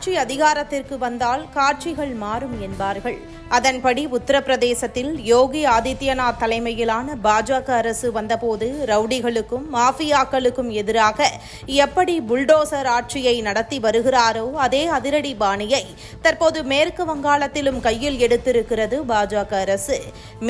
ஆட்சி அதிகாரத்திற்கு வந்தால் காட்சிகள் மாறும் என்பார்கள். அதன்படி உத்தரப்பிரதேசத்தில் யோகி ஆதித்யநாத் தலைமையிலான பாஜக அரசு வந்தபோது ரவுடிகளுக்கும் மாஃபியாக்களுக்கும் எதிராக எப்படி புல்டோசர் ஆட்சியை நடத்தி வருகிறாரோ அதே அதிரடி பாணியை தற்போது மேற்கு வங்காளத்திலும் கையில் எடுத்திருக்கிறது பாஜக அரசு.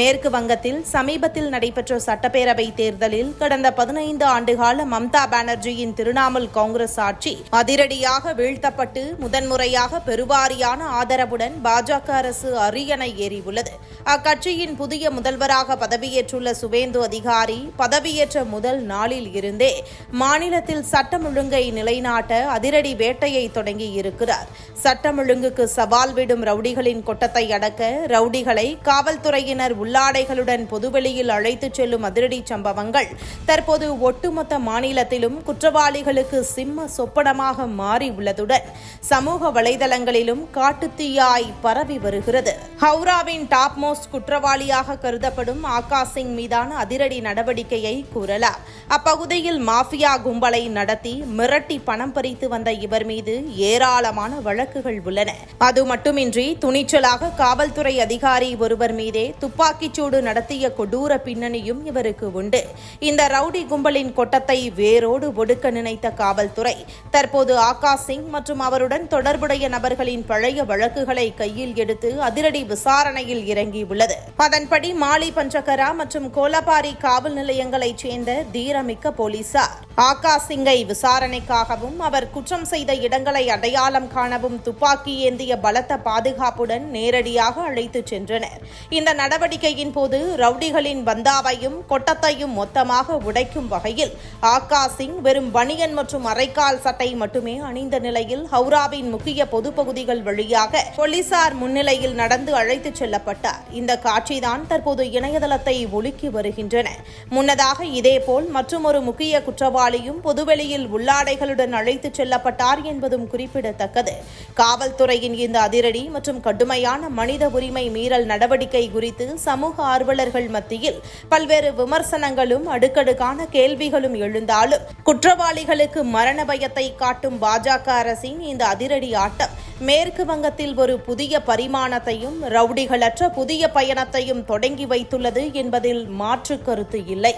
மேற்கு வங்கத்தில் சமீபத்தில் நடைபெற்ற சட்டப்பேரவை தேர்தலில் கடந்த 15 ஆண்டுகால மம்தா பானர்ஜியின் திரிணாமுல் காங்கிரஸ் ஆட்சி அதிரடியாக வீழ்த்தப்பட்டு முதன்முறையாக பெருவாரியான ஆதரவுடன் பாஜக அரசு அரியணை ஏறியுள்ளது. அக்கட்சியின் புதிய முதல்வராக பதவியேற்றுள்ள சுவேந்து அதிகாரி பதவியேற்ற முதல் நாளில் இருந்தே மாநிலத்தில் சட்டம் ஒழுங்கை நிலைநாட்ட அதிரடி வேட்டையை தொடங்கி இருக்கிறார். சட்டம் ஒழுங்குக்கு சவால் விடும் ரவுடிகளின் கொட்டத்தை அடக்க ரவுடிகளை காவல்துறையினர் உள்ளாடைகளுடன் பொதுவெளியில் அழைத்துச் செல்லும் அதிரடி சம்பவங்கள் தற்போது ஒட்டுமொத்த மாநிலத்திலும் குற்றவாளிகளுக்கு சிம்ம சொப்பனமாக மாறியுள்ளதுடன் சமூக வலைதளங்களிலும் காட்டுத்தீயாய் பரவி வருகிறது. ஹவுராவின் டாப் மோஸ்ட் குற்றவாளியாக கருதப்படும் ஆகாஷ் சிங் மீதான அதிரடி நடவடிக்கையை கூறலாம். அப்பகுதியில் மாஃபியா கும்பலை நடத்தி மிரட்டி பணம் பறித்து வந்த இவர் மீது ஏராளமான வழக்குகள் உள்ளன. அது மட்டுமின்றி துணிச்சலாக காவல்துறை அதிகாரி ஒருவர் மீதே துப்பாக்கிச்சூடு நடத்திய கொடூர பின்னணியும் இவருக்கு உண்டு. இந்த ரவுடி கும்பலின் கொட்டத்தை வேரோடு ஒடுக்க நினைத்த காவல்துறை தற்போது ஆகாஷ் சிங் மற்றும் அவருடன் தொடர்புடைய நபர்களின் பழைய வழக்குகளை கையில் எடுத்து அதிரடி விசாரணையில் இறங்கியுள்ளது. அதன்படி மாலி பஞ்சகரா மற்றும் கோலபாரி காவல் நிலையங்களைச் சேர்ந்த தீரமிக்க போலீசார் ஆகாஷ் சிங்கை விசாரணைக்காகவும் அவர் குற்றம் செய்த இடங்களை அடையாளம் காணவும் துப்பாக்கி ஏந்திய பலத்த பாதுகாப்புடன் நேரடியாக அழைத்துச் சென்றனர். இந்த நடவடிக்கையின் போது ரவுடிகளின் பந்தாவையும் கொட்டத்தையும் மொத்தமாக உடைக்கும் வகையில் ஆகாஷ் சிங் வெறும் பனியன் மற்றும் அரைக்கால் சட்டை மட்டுமே அணிந்த நிலையில் ஹவுராவின் முக்கிய பொது பகுதிகள் வழியாக போலீசார் முன்னிலையில் நடந்து அழைத்துச் செல்லப்பட்டார். இந்த காட்சிதான் தற்போது இணையதளத்தை ஒலுக்கி வருகின்றன. முன்னதாக இதேபோல் மற்றொரு முக்கிய குற்றவாளியும் பொதுவெளியில் உள்ளாடைகளுடன் அழைத்துச் செல்லப்பட்டார் என்பதும் குறிப்பிடத்தக்கது. காவல்துறையின் இந்த அதிரடி மற்றும் கடுமையான மனித உரிமை மீறல் நடவடிக்கை குறித்து சமூக ஆர்வலர்கள் மத்தியில் பல்வேறு விமர்சனங்களும் அடுக்கடுக்கான கேள்விகளும் எழுந்தாலும் குற்றவாளிகளுக்கு மரண பயத்தை காட்டும் பாஜக அரசின் இந்த அதிரடி ஆட்டம் மேற்கு வங்கத்தில் ஒரு புதிய பரிமாணத்தையும் ரவுடிகளற்ற புதிய பயணத்தையும் தொடங்கி வைத்துள்ளது என்பதில் மாற்று கருத்து இல்லை.